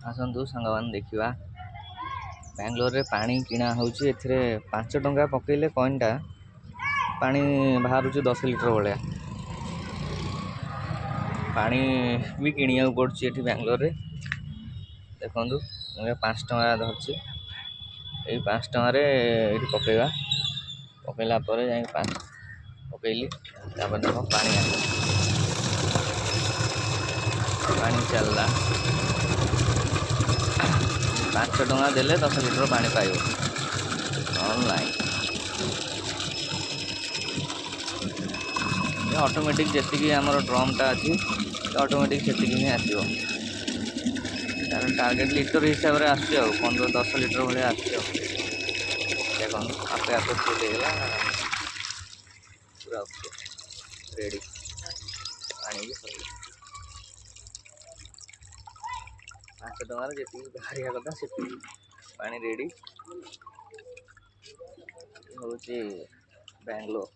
आसतु सांग मैंने देखा बेंगलोर रे पानी किणा होची एथिरे 5 टंका पकेले कॉइनटा पानी बाहर 10 लिटर भाया पानी भी किणिया पड़ी बेंगलोर रे देखु मुझे 5 टंका धरची यही 5 टंकार पकेगा पकेला जा पकईली देख पानी चलला 5 टंका देले 10 लिटर पानी पाइब ऑनलाइन ऑटोमेटिक जी आम ड्रमटा अच्छी ऑटोमेटिक से ही आसो तार टार्गेट लिटर हिसाब से आस 15-10 लिटर भाया आस देख आपे आपे फुल होगा पूरा रेडी पानी भी 5 टंकार जी बाहर कथा से पानी रेडी हूँ बेंगलोर।